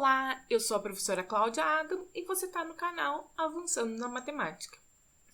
Olá, eu sou a professora Cláudia Adam e você está no canal Avançando na Matemática.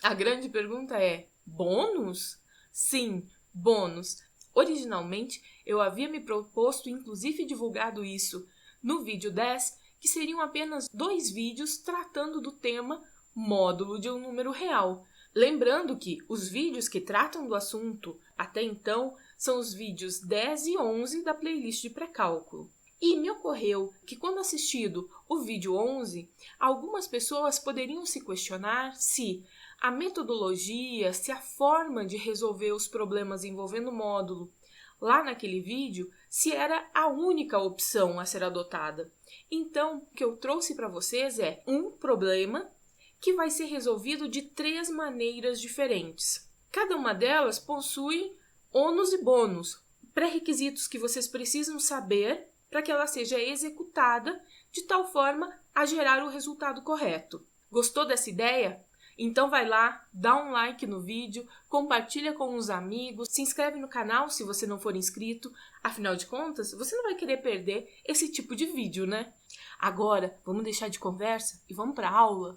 A grande pergunta é, bônus? Sim, bônus. Originalmente, eu havia me proposto, inclusive divulgado isso no vídeo 10, que seriam apenas 2 vídeos tratando do tema módulo de um número real. Lembrando que os vídeos que tratam do assunto até então são os vídeos 10 e 11 da playlist de pré-cálculo. E me ocorreu que quando assistido o vídeo 11, algumas pessoas poderiam se questionar se a metodologia, se a forma de resolver os problemas envolvendo o módulo lá naquele vídeo, se era a única opção a ser adotada. Então, o que eu trouxe para vocês é um problema que vai ser resolvido de 3 maneiras diferentes. Cada uma delas possui ônus e bônus, pré-requisitos que vocês precisam saber para que ela seja executada de tal forma a gerar o resultado correto. Gostou dessa ideia? Então vai lá, dá um like no vídeo, compartilha com os amigos, se inscreve no canal se você não for inscrito, afinal de contas, você não vai querer perder esse tipo de vídeo, né? Agora, vamos deixar de conversa e vamos para a aula.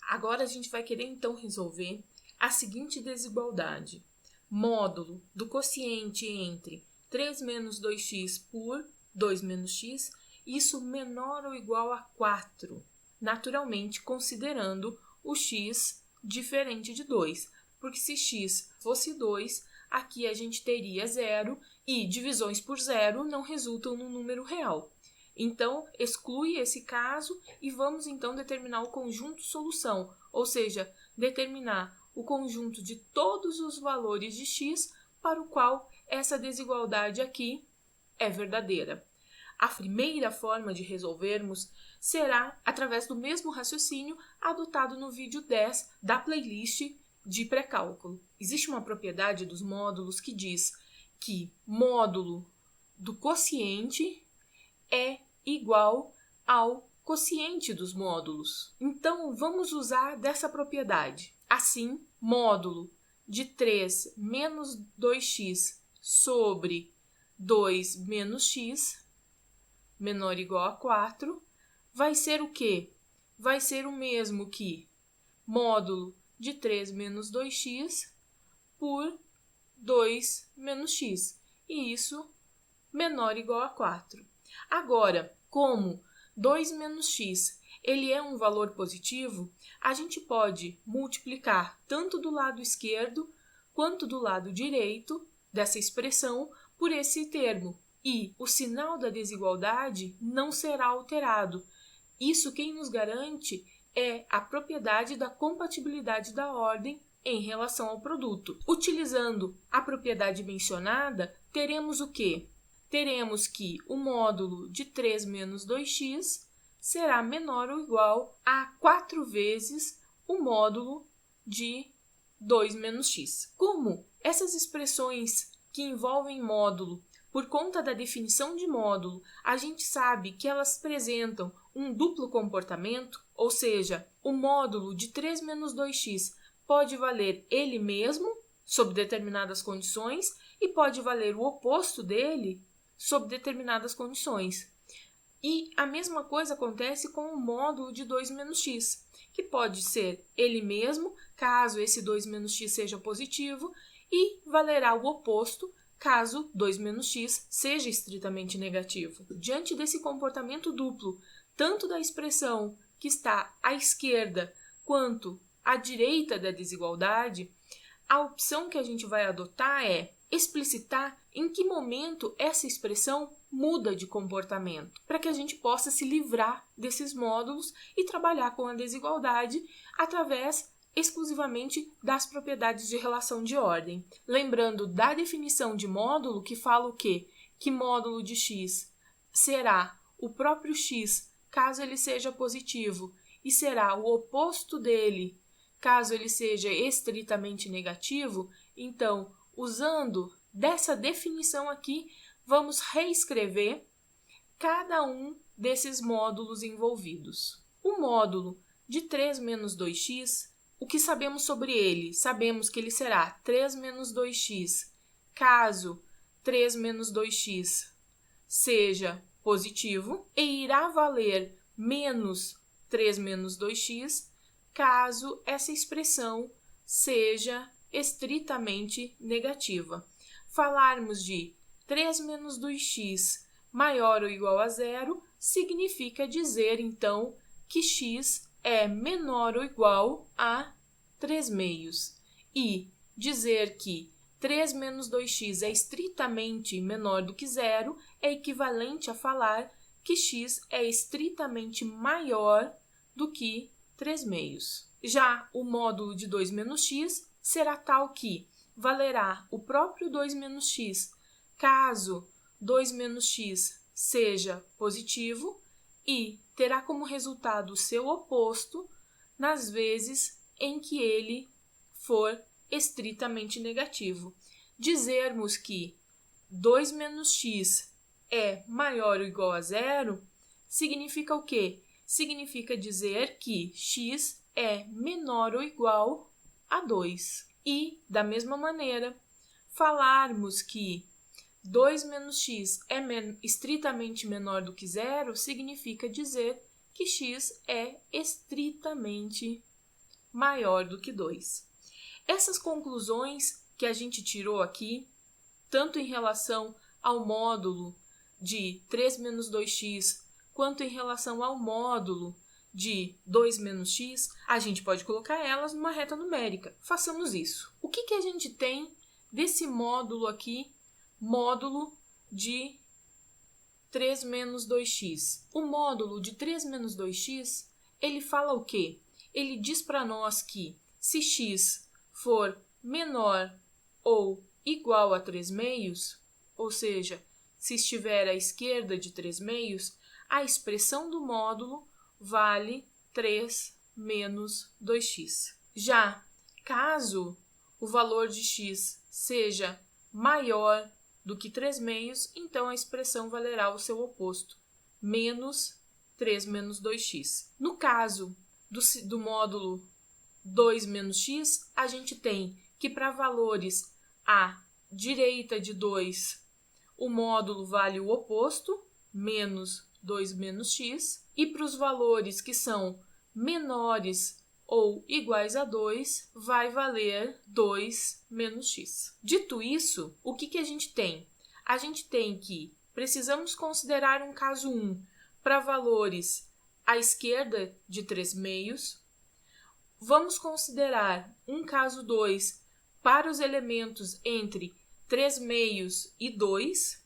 Agora a gente vai querer então resolver a seguinte desigualdade. Módulo do quociente entre 3 menos 2x por 2 menos x, isso menor ou igual a 4, naturalmente considerando o x diferente de 2, porque se x fosse 2, aqui a gente teria 0 e divisões por 0 não resultam num número real. Então, exclui esse caso e vamos então determinar o conjunto solução, ou seja, determinar o conjunto de todos os valores de x para o qual essa desigualdade aqui é verdadeira. A primeira forma de resolvermos será através do mesmo raciocínio adotado no vídeo 10 da playlist de pré-cálculo. Existe uma propriedade dos módulos que diz que módulo do quociente é igual ao quociente dos módulos. Então, vamos usar dessa propriedade. Assim, módulo de 3 menos 2x sobre 2 menos x, menor ou igual a 4, vai ser o quê? Vai ser o mesmo que módulo de 3 menos 2x por 2 menos x. E isso menor ou igual a 4. Agora, como 2 menos x ele é um valor positivo, a gente pode multiplicar tanto do lado esquerdo quanto do lado direito dessa expressão por esse termo. E o sinal da desigualdade não será alterado. Isso quem nos garante é a propriedade da compatibilidade da ordem em relação ao produto. Utilizando a propriedade mencionada, teremos o quê? Teremos que o módulo de 3 menos 2x será menor ou igual a 4 vezes o módulo de 2 menos x. Como essas expressões que envolvem módulo, por conta da definição de módulo, a gente sabe que elas apresentam um duplo comportamento, ou seja, o módulo de 3 menos 2x pode valer ele mesmo, sob determinadas condições, e pode valer o oposto dele, sob determinadas condições. E a mesma coisa acontece com o módulo de 2 menos x, que pode ser ele mesmo, caso esse 2 menos x seja positivo, e valerá o oposto, caso 2 menos x seja estritamente negativo. Diante desse comportamento duplo, tanto da expressão que está à esquerda quanto à direita da desigualdade, a opção que a gente vai adotar é explicitar em que momento essa expressão muda de comportamento, para que a gente possa se livrar desses módulos e trabalhar com a desigualdade através exclusivamente das propriedades de relação de ordem. Lembrando da definição de módulo, que fala o quê? Que módulo de x será o próprio x, caso ele seja positivo, e será o oposto dele, caso ele seja estritamente negativo. Então, usando dessa definição aqui, vamos reescrever cada um desses módulos envolvidos. O módulo de 3 menos 2x, o que sabemos sobre ele? Sabemos que ele será 3 menos 2x, caso 3 menos 2x seja positivo e irá valer menos 3 menos 2x, caso essa expressão seja estritamente negativa. Falarmos de 3 menos 2x maior ou igual a zero significa dizer, então, que x é menor ou igual a 3 meios. E dizer que 3 menos 2x é estritamente menor do que zero é equivalente a falar que x é estritamente maior do que 3 meios. Já o módulo de 2 menos x será tal que valerá o próprio 2 menos x caso 2 menos x seja positivo e terá como resultado o seu oposto nas vezes em que ele for estritamente negativo. Dizermos que 2 menos x é maior ou igual a zero significa o quê? Significa dizer que x é menor ou igual a 2. E, da mesma maneira, falarmos que 2 menos x é estritamente menor do que zero significa dizer que x é estritamente maior do que 2. Essas conclusões que a gente tirou aqui, tanto em relação ao módulo de 3 menos 2x, quanto em relação ao módulo de 2 menos x, a gente pode colocar elas numa reta numérica. Façamos isso. O que a gente tem desse módulo aqui, módulo de 3 menos 2x? O módulo de 3 menos 2x, ele fala o quê? Ele diz para nós que se x for menor ou igual a 3 meios, ou seja, se estiver à esquerda de 3 meios, a expressão do módulo vale 3 menos 2x. Já caso o valor de x seja maior do que 3 meios, então a expressão valerá o seu oposto, menos 3 menos 2x. No caso do módulo 2 menos x, a gente tem que para valores à direita de 2, o módulo vale o oposto, menos 2 menos x, e para os valores que são menores ou iguais a 2, vai valer 2 menos x. Dito isso, o que a gente tem? A gente tem que precisamos considerar um caso 1 para valores à esquerda de 3 meios. Vamos considerar um caso 2 para os elementos entre 3 meios e 2,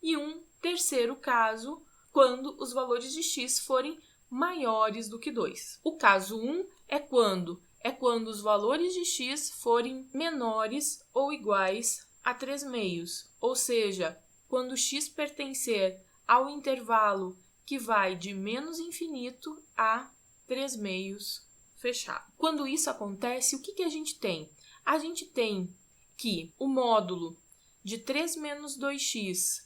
e um terceiro caso quando os valores de x forem maiores do que 2. O caso 1 é quando os valores de x forem menores ou iguais a 3 meios, ou seja, quando x pertencer ao intervalo que vai de menos infinito a 3 meios fechado. Quando isso acontece, o que a gente tem? A gente tem que o módulo de 3 menos 2x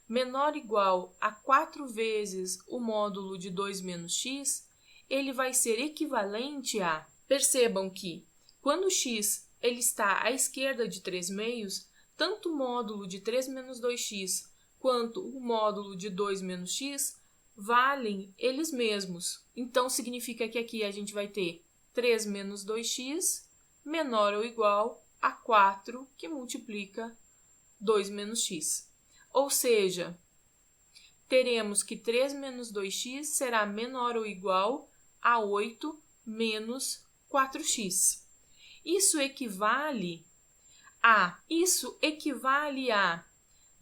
menor ou igual a 4 vezes o módulo de 2 menos x, ele vai ser equivalente a... Percebam que quando x ele está à esquerda de 3 meios, tanto o módulo de 3 menos 2x quanto o módulo de 2 menos x valem eles mesmos. Então, significa que aqui a gente vai ter 3 menos 2x menor ou igual a 4, que multiplica 2 menos x. Ou seja, teremos que 3 menos 2x será menor ou igual a 8 menos 4x. Isso equivale a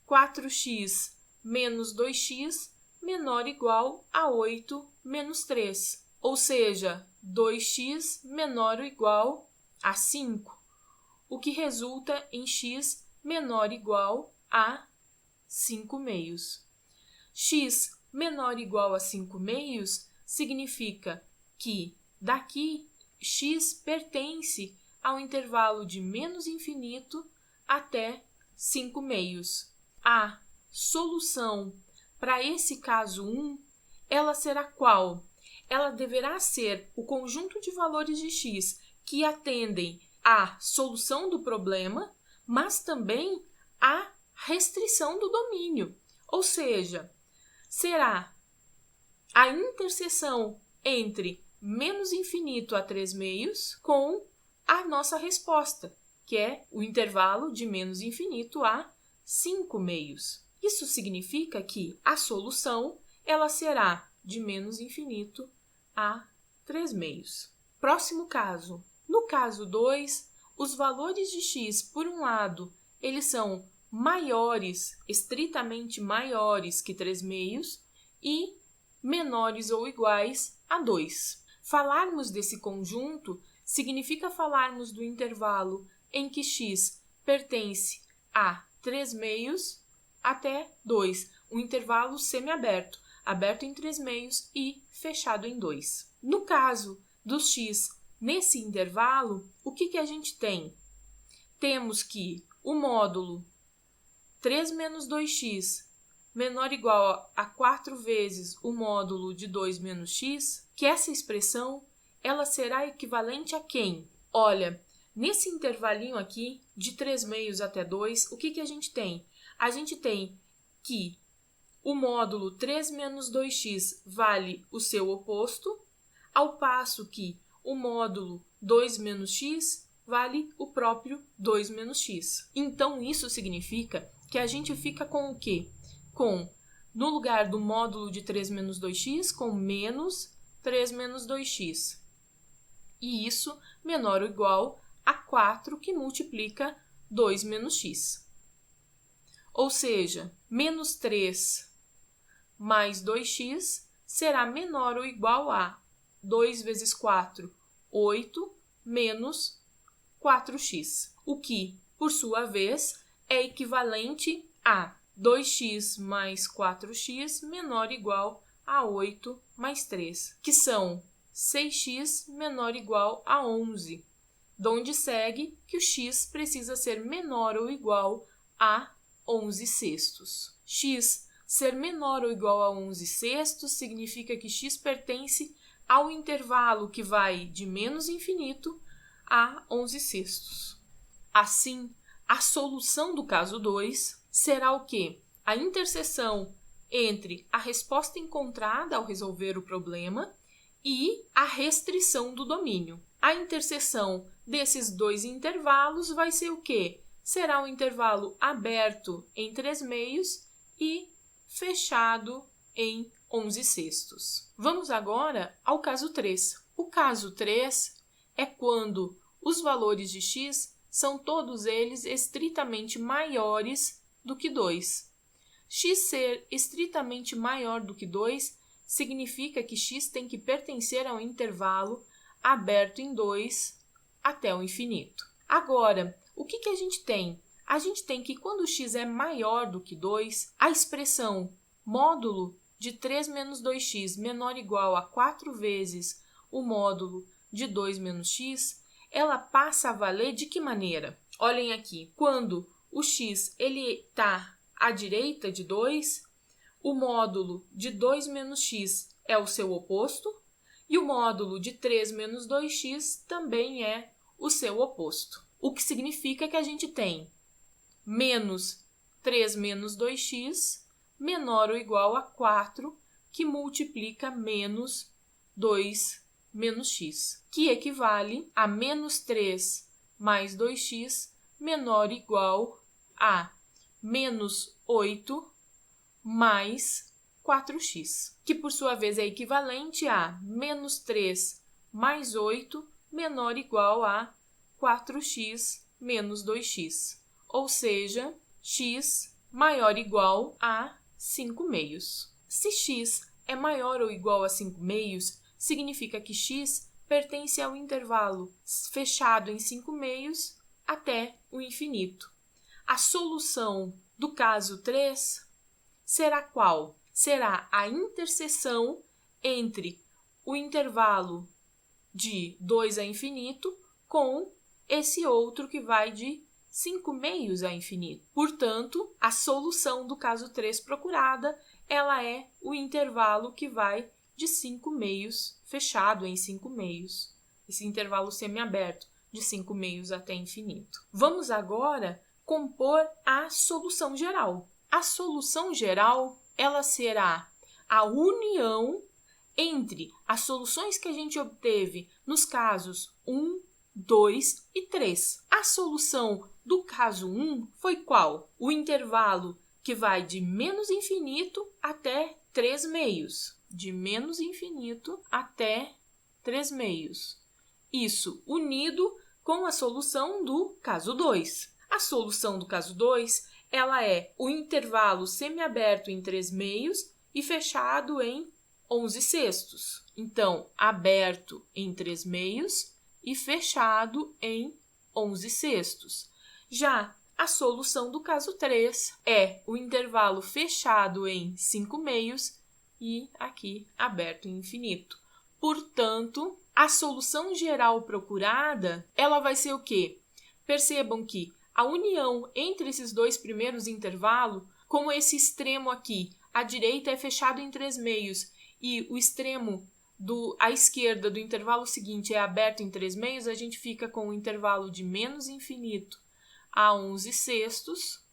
4x menos 2x menor ou igual a 8 menos 3. Ou seja, 2x menor ou igual a 5, o que resulta em x menor ou igual a 5 meios. X menor ou igual a 5 meios significa que daqui x pertence ao intervalo de menos infinito até 5 meios. A solução para esse caso 1, ela será qual? Ela deverá ser o conjunto de valores de x que atendem à solução do problema, mas também à restrição do domínio. Ou seja, será a interseção entre menos infinito a 3 meios com a nossa resposta, que é o intervalo de menos infinito a 5 meios. Isso significa que a solução ela será de menos infinito a 3 meios. Próximo caso. No caso 2, os valores de x, por um lado, eles são maiores, estritamente maiores que 3 meios e menores ou iguais a 2. Falarmos desse conjunto significa falarmos do intervalo em que x pertence a 3 meios até 2, um intervalo semiaberto, aberto em 3 meios e fechado em 2. No caso do x nesse intervalo, o que a gente tem? Temos que o módulo 3 menos 2x menor ou igual a 4 vezes o módulo de 2 menos x, que essa expressão ela será equivalente a quem? Olha, nesse intervalinho aqui, de 3 meios até 2, o que a gente tem? A gente tem que o módulo 3 menos 2x vale o seu oposto, ao passo que o módulo 2 menos x vale o próprio 2 menos x. Então, isso significa que a gente fica com o quê? No lugar do módulo de 3 menos 2x, com menos 3 menos 2x. E isso menor ou igual a 4, que multiplica 2 menos x. Ou seja, menos 3 mais 2x será menor ou igual a 2 vezes 4, 8, menos 4x. O que, por sua vez, é equivalente a 2x mais 4x menor ou igual a 8 mais 3, que são 6x menor ou igual a 11, donde segue que o x precisa ser menor ou igual a 11 sextos. X ser menor ou igual a 11 sextos significa que x pertence ao intervalo que vai de menos infinito a 11 sextos. Assim, a solução do caso 2 será o quê? A interseção entre a resposta encontrada ao resolver o problema e a restrição do domínio. A interseção desses dois intervalos vai ser o quê? Será um intervalo aberto em 3 meios e fechado em 11 sextos. Vamos agora ao caso 3. O caso 3 é quando os valores de x são todos eles estritamente maiores do que 2. X ser estritamente maior do que 2 significa que x tem que pertencer ao intervalo aberto em 2 até o infinito. Agora, o que a gente tem? A gente tem que quando x é maior do que 2, a expressão módulo de 3 menos 2x menor ou igual a 4 vezes o módulo de 2 menos x, ela passa a valer de que maneira? Olhem aqui, quando o x está à direita de 2, o módulo de 2 menos x é o seu oposto e o módulo de 3 menos 2x também é o seu oposto. O que significa que a gente tem menos 3 menos 2x menor ou igual a 4, que multiplica menos 2 menos x, que equivale a menos 3 mais 2x menor ou igual a menos 8 mais 4x, que por sua vez é equivalente a menos 3 mais 8 menor ou igual a 4x menos 2x, ou seja, x maior ou igual a 5 meios. Se x é maior ou igual a 5 meios, significa que x pertence ao intervalo fechado em 5 meios até o infinito. A solução do caso 3 será qual? Será a interseção entre o intervalo de 2 a infinito com esse outro que vai de 5 meios a infinito. Portanto, a solução do caso 3 procurada, ela é o intervalo que vai de 5 meios, fechado em 5 meios. Esse intervalo semiaberto, de 5 meios até infinito. Vamos agora compor a solução geral. a solução geral ela será a união entre as soluções que a gente obteve nos casos 1, 2 e 3. A solução do caso 1 foi qual? O intervalo que vai de menos infinito até 3 meios. De menos infinito até 3 meios. Isso unido com a solução do caso 2. A solução do caso 2, ela é o intervalo semiaberto em 3 meios e fechado em 11 sextos. Então, aberto em 3 meios e fechado em 11 sextos. Já a solução do caso 3 é o intervalo fechado em 5 meios e aqui aberto em infinito. Portanto, a solução geral procurada, ela vai ser o quê? Percebam que a união entre esses dois primeiros intervalos, como esse extremo aqui, à direita é fechado em 3 meios e o extremo à esquerda do intervalo seguinte é aberto em 3 meios, a gente fica com o intervalo de menos infinito a 11 sextos,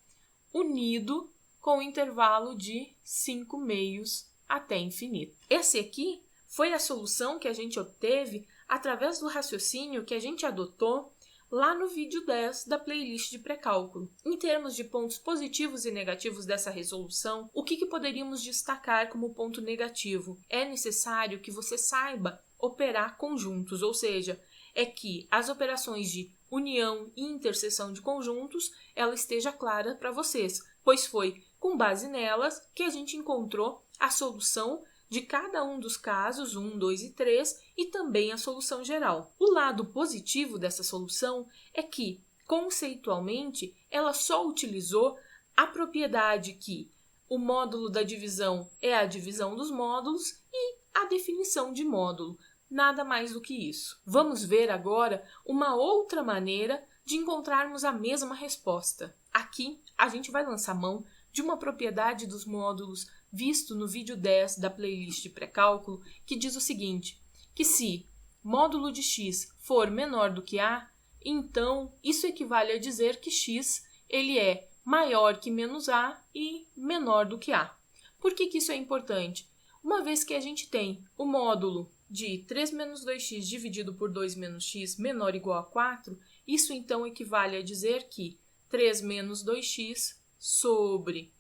unido com o intervalo de 5 meios até infinito. Esse aqui foi a solução que a gente obteve através do raciocínio que a gente adotou lá no vídeo 10 da playlist de pré-cálculo. Em termos de pontos positivos e negativos dessa resolução, o que poderíamos destacar como ponto negativo? É necessário que você saiba operar conjuntos, ou seja, é que as operações de união e interseção de conjuntos, ela esteja clara para vocês, pois foi com base nelas que a gente encontrou a solução de cada um dos casos, 1, 2 e 3, e também a solução geral. O lado positivo dessa solução é que, conceitualmente, ela só utilizou a propriedade que o módulo da divisão é a divisão dos módulos e a definição de módulo. Nada mais do que isso. Vamos ver agora uma outra maneira de encontrarmos a mesma resposta. Aqui, a gente vai lançar mão de uma propriedade dos módulos visto no vídeo 10 da playlist de pré-cálculo, que diz o seguinte, que se módulo de x for menor do que a, então isso equivale a dizer que x ele é maior que menos a e menor do que a. Por que isso é importante? Uma vez que a gente tem o módulo de 3 menos 2x dividido por 2 menos x menor ou igual a 4, isso então equivale a dizer que 3 menos 2x sobre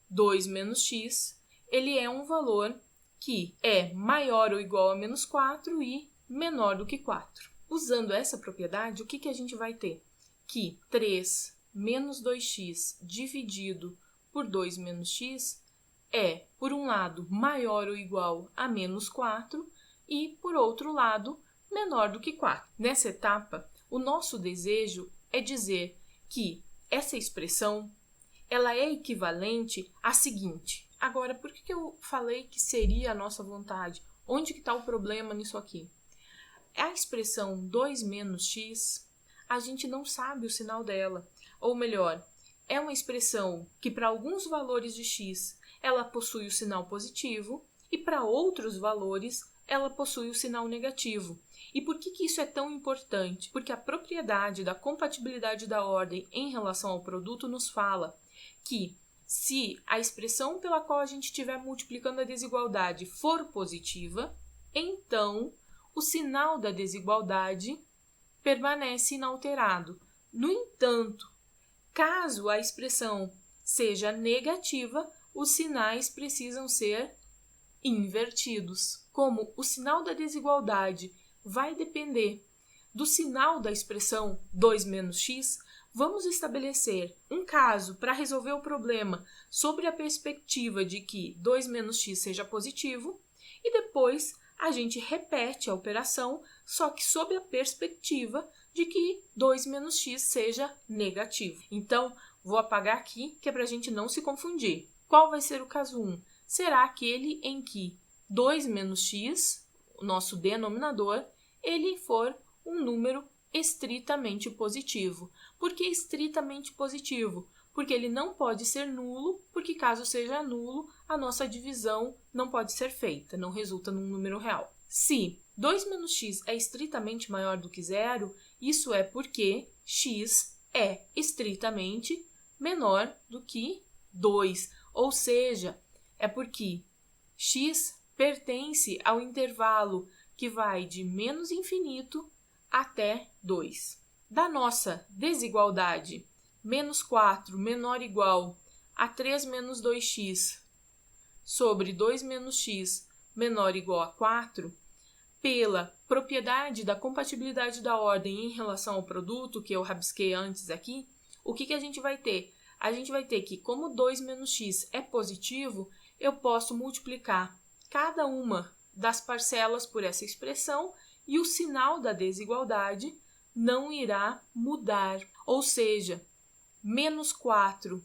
2 menos x, ele é um valor que é maior ou igual a menos 4 e menor do que 4. Usando essa propriedade, o que a gente vai ter? Que 3 menos 2x dividido por 2 menos x é, por um lado, maior ou igual a menos 4 e, por outro lado, menor do que 4. Nessa etapa, o nosso desejo é dizer que essa expressão ela é equivalente à seguinte. Agora, por que eu falei que seria a nossa vontade? Onde que está o problema nisso aqui? A expressão 2 menos x, a gente não sabe o sinal dela. Ou melhor, é uma expressão que para alguns valores de x ela possui o sinal positivo e para outros valores ela possui o sinal negativo. E por que isso é tão importante? Porque a propriedade da compatibilidade da ordem em relação ao produto nos fala que se a expressão pela qual a gente estiver multiplicando a desigualdade for positiva, então o sinal da desigualdade permanece inalterado. No entanto, caso a expressão seja negativa, os sinais precisam ser invertidos. Como o sinal da desigualdade vai depender do sinal da expressão 2 menos x, vamos estabelecer um caso para resolver o problema sobre a perspectiva de que 2 menos x seja positivo e depois a gente repete a operação, só que sob a perspectiva de que 2 menos x seja negativo. Então, vou apagar aqui, que é para a gente não se confundir. Qual vai ser o caso 1? Será aquele em que 2 menos x, o nosso denominador, ele for um número estritamente positivo. Por que estritamente positivo? Porque ele não pode ser nulo, porque caso seja nulo, a nossa divisão não pode ser feita, não resulta num número real. Se 2 menos x é estritamente maior do que zero, isso é porque x é estritamente menor do que 2. Ou seja, é porque x pertence ao intervalo que vai de menos infinito até 2. Da nossa desigualdade, menos 4 menor ou igual a 3 menos 2x sobre 2 menos x menor ou igual a 4, pela propriedade da compatibilidade da ordem em relação ao produto, que eu rabisquei antes aqui, o que a gente vai ter? A gente vai ter que, como 2 menos x é positivo, eu posso multiplicar cada uma das parcelas por essa expressão e o sinal da desigualdade não irá mudar. Ou seja, menos 4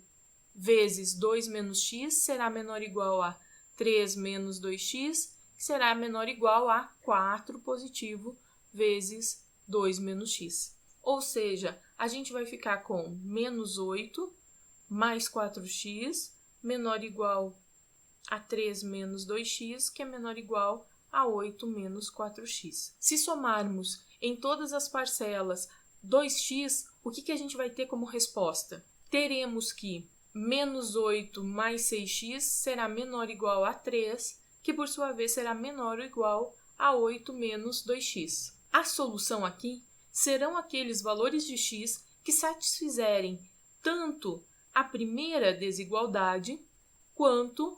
vezes 2 menos x será menor ou igual a 3 menos 2x, que será menor ou igual a 4 positivo vezes 2 menos x. Ou seja, a gente vai ficar com menos 8 mais 4x menor ou igual a 3 menos 2x, que é menor ou igual a 8 menos 4x. Se somarmos em todas as parcelas 2x, o que a gente vai ter como resposta? Teremos que menos 8 mais 6x será menor ou igual a 3, que por sua vez será menor ou igual a 8 menos 2x. A solução aqui serão aqueles valores de x que satisfizerem tanto a primeira desigualdade quanto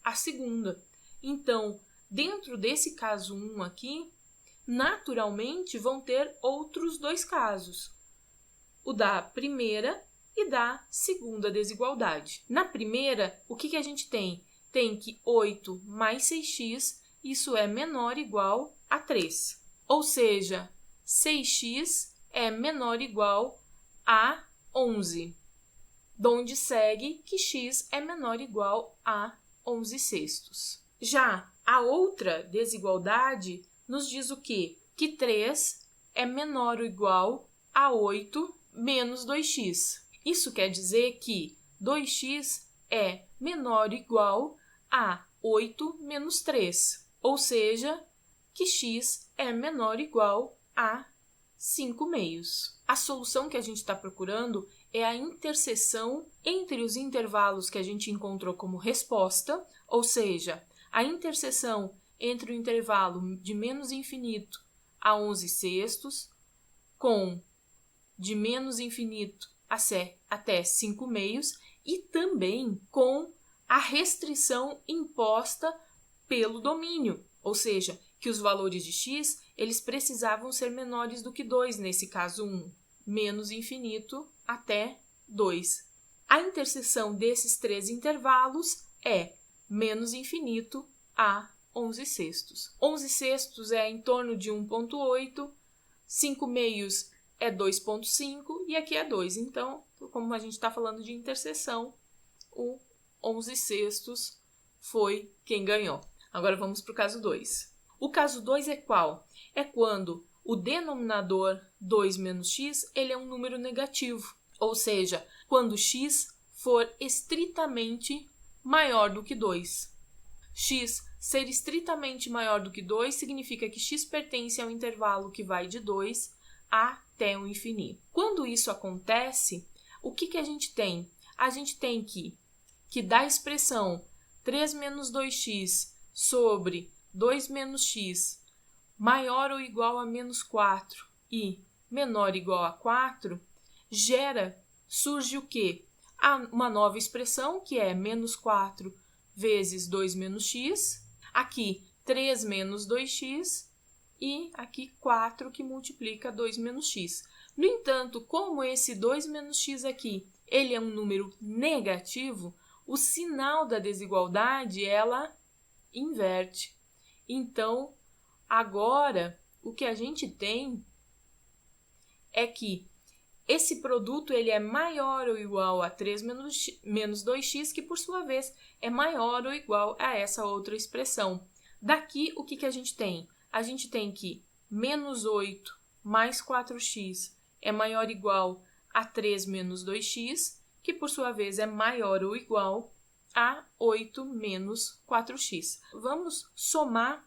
a segunda. Então, dentro desse caso 1 aqui, naturalmente vão ter outros dois casos, o da primeira e da segunda desigualdade. Na primeira, o que a gente tem? Tem que 8 mais 6x, isso é menor ou igual a 3. Ou seja, 6x é menor ou igual a 11, donde segue que x é menor ou igual a 11 sextos. Já a outra desigualdade nos diz o quê? Que 3 é menor ou igual a 8 menos 2x. Isso quer dizer que 2x é menor ou igual a 8 menos 3, ou seja, que x é menor ou igual a 5 meios. A solução que a gente está procurando é a interseção entre os intervalos que a gente encontrou como resposta, ou seja, a interseção entre o intervalo de menos infinito a 11 sextos com de menos infinito até 5 meios e também com a restrição imposta pelo domínio, ou seja, que os valores de x eles precisavam ser menores do que 2, nesse caso 1, menos infinito até 2. A interseção desses três intervalos é menos infinito a 11 sextos. 11 sextos é em torno de 1,8, 5 meios é 2,5 e aqui é 2. Então, como a gente está falando de interseção, o 11 sextos foi quem ganhou. Agora vamos para o caso 2. O caso 2 é qual? É quando o denominador 2 menos x ele é um número negativo, ou seja, quando x for estritamente maior do que 2. X ser estritamente maior do que 2 significa que x pertence ao intervalo que vai de 2 até o infinito. Quando isso acontece, o que a gente tem? A gente tem que da expressão 3 menos 2x sobre 2 menos x maior ou igual a menos 4 e menor ou igual a 4, surge o quê? Uma nova expressão, que é menos 4 vezes 2 menos x, aqui 3 menos 2x e aqui 4 que multiplica 2 menos x. No entanto, como esse 2 menos x aqui ele é um número negativo, o sinal da desigualdade ela inverte. Então, agora, o que a gente tem é que esse produto ele é maior ou igual a 3 menos 2x, que por sua vez é maior ou igual a essa outra expressão. Daqui, o que a gente tem? A gente tem que menos 8 mais 4x é maior ou igual a 3 menos 2x, que por sua vez é maior ou igual a 8 menos 4x. Vamos somar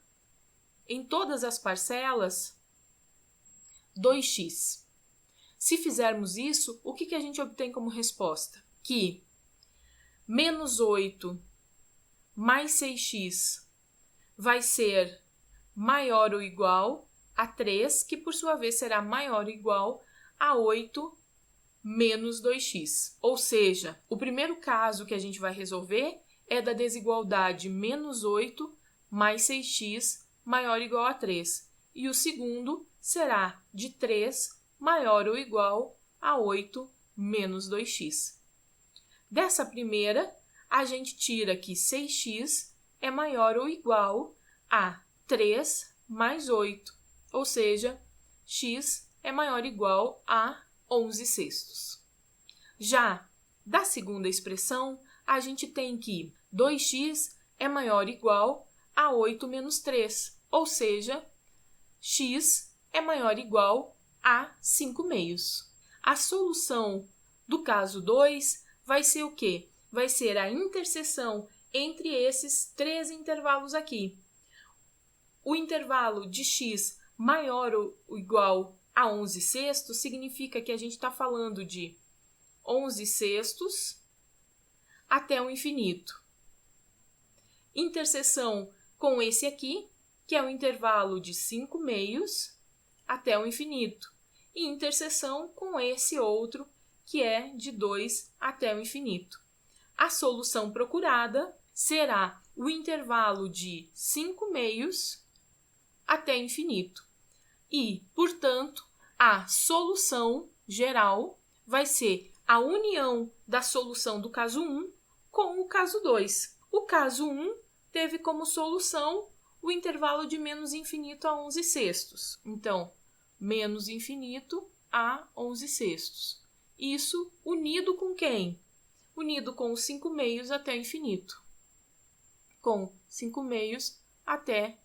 em todas as parcelas 2x. Se fizermos isso, o que a gente obtém como resposta? Que menos 8 mais 6x vai ser maior ou igual a 3, que por sua vez será maior ou igual a 8 menos 2x. Ou seja, o primeiro caso que a gente vai resolver é da desigualdade menos 8 mais 6x maior ou igual a 3. E o segundo será de 3 maior ou igual a 8 menos 2x. Dessa primeira, a gente tira que 6x é maior ou igual a 3 mais 8, ou seja, x é maior ou igual a 11 sextos. Já da segunda expressão, a gente tem que 2x é maior ou igual a 8 menos 3, ou seja, x é maior ou igual a 5 meios. A solução do caso 2 vai ser o quê? Vai ser a interseção entre esses três intervalos aqui. O intervalo de x maior ou igual a 11 sextos significa que a gente está falando de 11 sextos até o infinito. Interseção com esse aqui, que é o intervalo de 5 meios até o infinito. E interseção com esse outro, que é de 2 até o infinito. A solução procurada será o intervalo de 5 meios até infinito. E, portanto, a solução geral vai ser a união da solução do caso 1 com o caso 2. O caso 1 teve como solução o intervalo de menos infinito a 11 sextos. Então, menos infinito a 11 sextos. Isso unido com quem? Unido com os 5 meios até o infinito. Com 5 meios até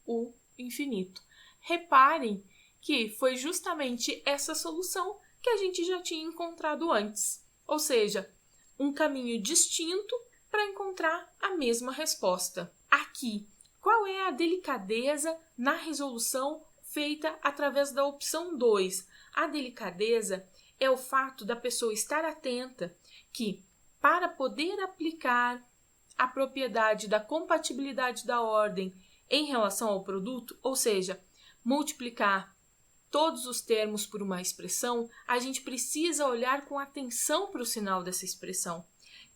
o infinito. Reparem que foi justamente essa solução que a gente já tinha encontrado antes. Ou seja, um caminho distinto para encontrar a mesma resposta. Aqui, qual é a delicadeza na resolução feita através da opção 2? A delicadeza é o fato da pessoa estar atenta que, para poder aplicar a propriedade da compatibilidade da ordem em relação ao produto, ou seja, multiplicar todos os termos por uma expressão, a gente precisa olhar com atenção para o sinal dessa expressão.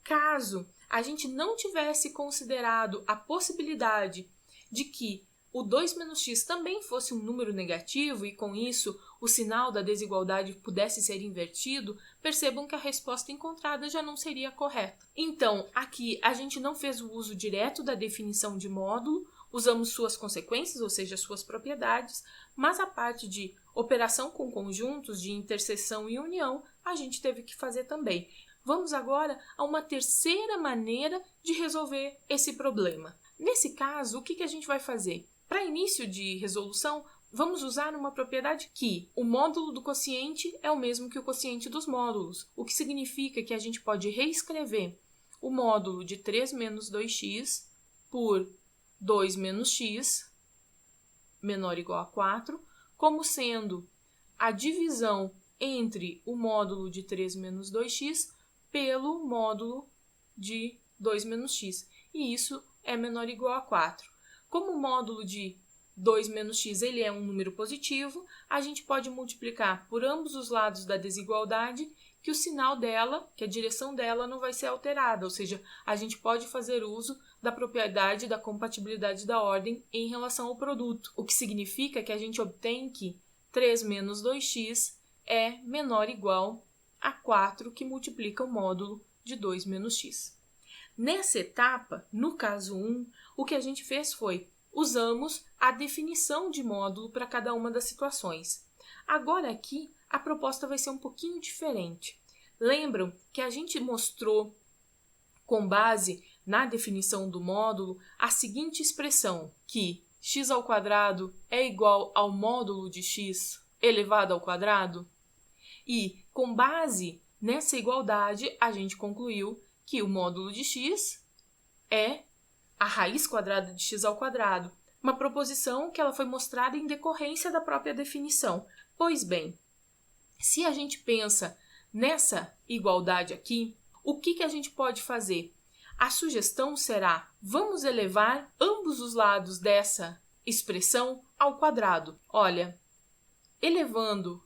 Caso a gente não tivesse considerado a possibilidade de que o 2 menos x também fosse um número negativo e, com isso, o sinal da desigualdade pudesse ser invertido, percebam que a resposta encontrada já não seria correta. Então, aqui a gente não fez o uso direto da definição de módulo, usamos suas consequências, ou seja, suas propriedades, mas a parte de operação com conjuntos, de interseção e união, a gente teve que fazer também. Vamos agora a uma terceira maneira de resolver esse problema. Nesse caso, o que a gente vai fazer? Para início de resolução, vamos usar uma propriedade que o módulo do quociente é o mesmo que o quociente dos módulos, o que significa que a gente pode reescrever o módulo de 3 menos 2x por 2 menos x, menor ou igual a 4, como sendo a divisão entre o módulo de 3 menos 2x pelo módulo de 2 menos x. E isso é menor ou igual a 4. Como o módulo de 2 menos x ele é um número positivo, a gente pode multiplicar por ambos os lados da desigualdade que o sinal dela, que a direção dela não vai ser alterada, ou seja, a gente pode fazer uso da propriedade da compatibilidade da ordem em relação ao produto, o que significa que a gente obtém que 3 menos 2x é menor ou igual a 4, que multiplica o módulo de 2 menos x. Nessa etapa, no caso 1, o que a gente fez foi, usamos a definição de módulo para cada uma das situações. Agora aqui, a proposta vai ser um pouquinho diferente. Lembram que a gente mostrou, com base na definição do módulo, a seguinte expressão, que x² é igual ao módulo de x elevado ao quadrado? E, com base nessa igualdade, a gente concluiu que o módulo de x é a raiz quadrada de x², uma proposição que ela foi mostrada em decorrência da própria definição. Pois bem, se a gente pensa nessa igualdade aqui, o que a gente pode fazer? A sugestão será: vamos elevar ambos os lados dessa expressão ao quadrado. Olha, elevando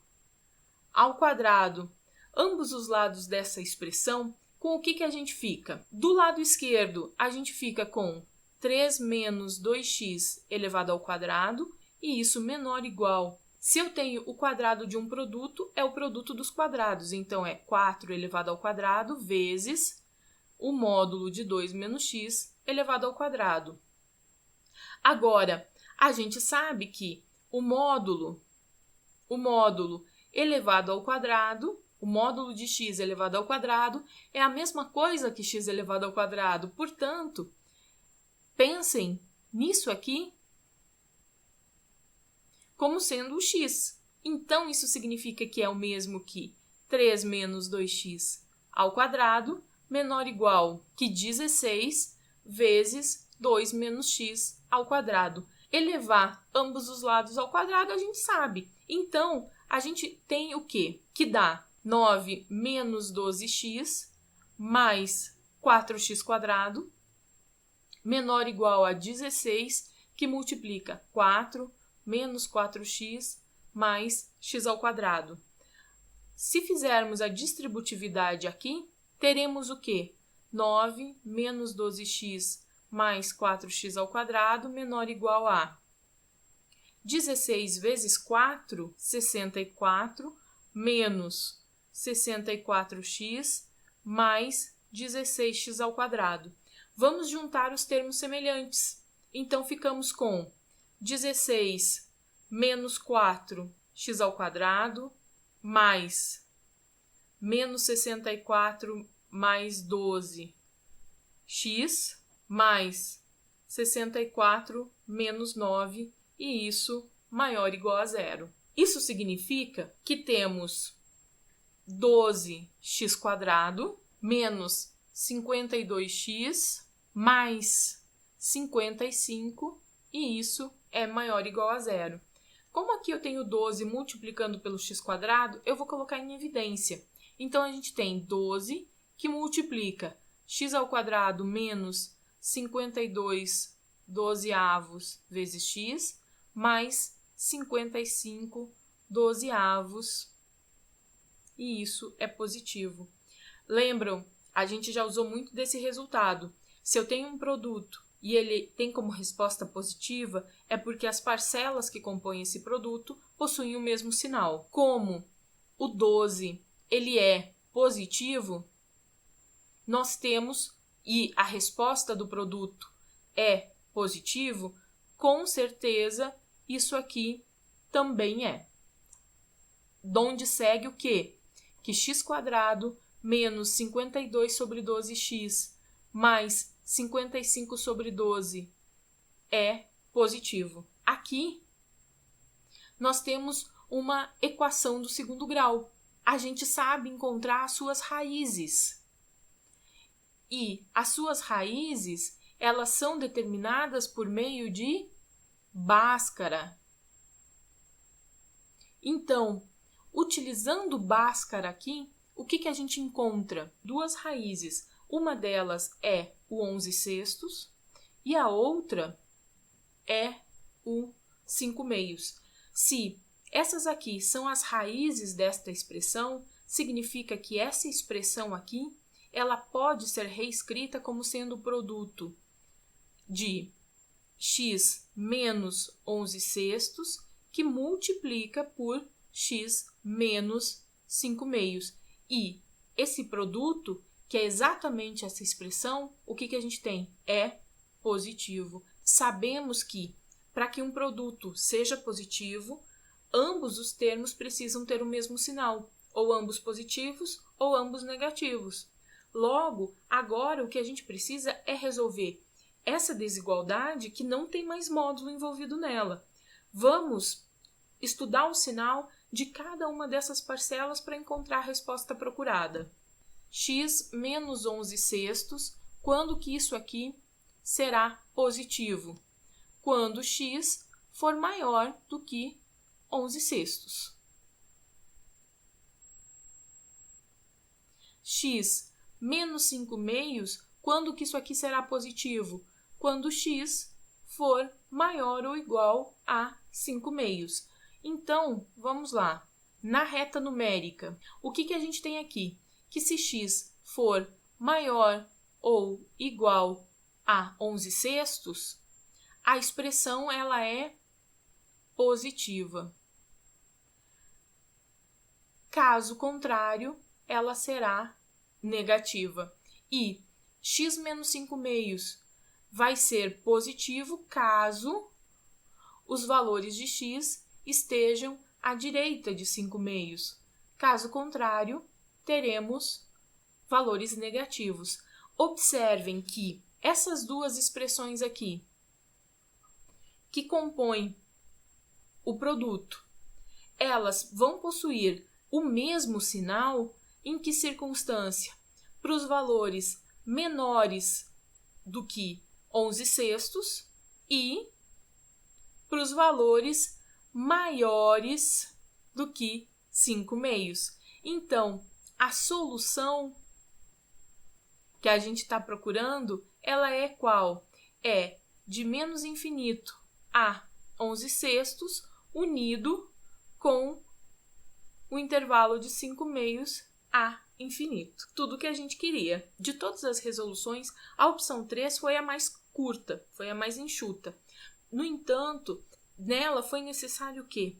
ao quadrado ambos os lados dessa expressão, com o que a gente fica? Do lado esquerdo, a gente fica com 3 menos 2x elevado ao quadrado, e isso menor ou igual. Se eu tenho o quadrado de um produto, é o produto dos quadrados. Então, é 4 elevado ao quadrado vezes o módulo de 2 menos x elevado ao quadrado. Agora, a gente sabe que o módulo elevado ao quadrado, o módulo de x elevado ao quadrado, é a mesma coisa que x elevado ao quadrado. Portanto, pensem nisso aqui como sendo o x. Então, isso significa que é o mesmo que 3 menos 2x ao quadrado menor ou igual que 16 vezes 2 menos x ao quadrado. Elevar ambos os lados ao quadrado, a gente sabe. Então, a gente tem o quê? Que dá 9 menos 12x mais 4x quadrado menor ou igual a 16, que multiplica 4 menos 4x mais x ao quadrado. Se fizermos a distributividade aqui, teremos o quê? 9 menos 12x mais 4x ao quadrado menor ou igual a 16 vezes 4, 64, menos 64x mais 16x ao quadrado. Vamos juntar os termos semelhantes. Então, ficamos com 16 menos 4x ao quadrado mais menos 64 mais 12x mais 64 menos 9, e isso maior ou igual a zero. Isso significa que temos 12x quadrado menos 52x mais 55, e isso é maior ou igual a zero. Como aqui eu tenho 12 multiplicando pelo x quadrado, eu vou colocar em evidência. Então, a gente tem 12 que multiplica x ao quadrado menos 52 dozeavos vezes x, mais 55 dozeavos, e isso é positivo. Lembram? A gente já usou muito desse resultado. Se eu tenho um produto e ele tem como resposta positiva, é porque as parcelas que compõem esse produto possuem o mesmo sinal. Como o 12 ele é positivo, nós temos, e a resposta do produto é positivo, com certeza isso aqui também é. Donde segue o quê? Que x quadrado menos 52 sobre 12x mais 55 sobre 12 é positivo. Aqui, nós temos uma equação do segundo grau. A gente sabe encontrar as suas raízes. E as suas raízes, elas são determinadas por meio de Bhaskara. Então, utilizando Bhaskara aqui, o que a gente encontra? Duas raízes. Uma delas é o 11/6 e a outra é o 5/6. Se essas aqui são as raízes desta expressão, significa que essa expressão aqui, ela pode ser reescrita como sendo o produto de x menos 11/6 que multiplica por x menos 5/6. E esse produto, que é exatamente essa expressão, o que a gente tem? É positivo. Sabemos que, para que um produto seja positivo, ambos os termos precisam ter o mesmo sinal, ou ambos positivos ou ambos negativos. Logo, agora o que a gente precisa é resolver essa desigualdade que não tem mais módulo envolvido nela. Vamos estudar o sinal de cada uma dessas parcelas para encontrar a resposta procurada. X menos 11/6, quando que isso aqui será positivo? Quando x for maior do que 11/6. X menos 5 meios, quando que isso aqui será positivo? Quando x for maior ou igual a 5 meios. Então, vamos lá. Na reta numérica, o que a gente tem aqui? Que se x for maior ou igual a 11 sextos, a expressão ela é positiva. Caso contrário, ela será negativa. E x menos 5 meios vai ser positivo caso os valores de x estejam à direita de 5 meios. Caso contrário, teremos valores negativos. Observem que essas duas expressões aqui, que compõem o produto, elas vão possuir o mesmo sinal. Em que circunstância? Para os valores menores do que 11 sextos e para os valores maiores do que 5 meios. Então, a solução que a gente está procurando, ela é qual? É de menos infinito a 11 sextos unido com o intervalo de 5 meios a infinito. Tudo que a gente queria. De todas as resoluções, a opção 3 foi a mais curta, foi a mais enxuta. No entanto, nela foi necessário o quê?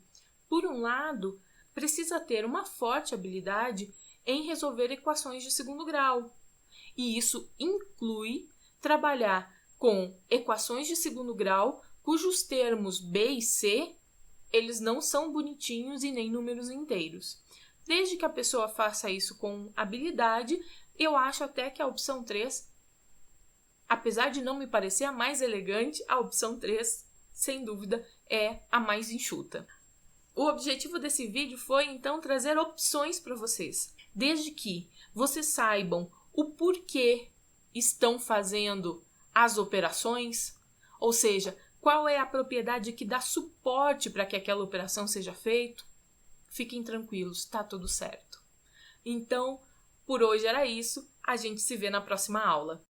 Por um lado, precisa ter uma forte habilidade em resolver equações de segundo grau. E isso inclui trabalhar com equações de segundo grau cujos termos B e C, eles não são bonitinhos e nem números inteiros. Desde que a pessoa faça isso com habilidade, eu acho até que a opção 3, apesar de não me parecer a mais elegante, a opção 3, sem dúvida, é a mais enxuta. O objetivo desse vídeo foi, então, trazer opções para vocês. Desde que vocês saibam o porquê estão fazendo as operações, ou seja, qual é a propriedade que dá suporte para que aquela operação seja feita, fiquem tranquilos, está tudo certo. Então, por hoje era isso. A gente se vê na próxima aula.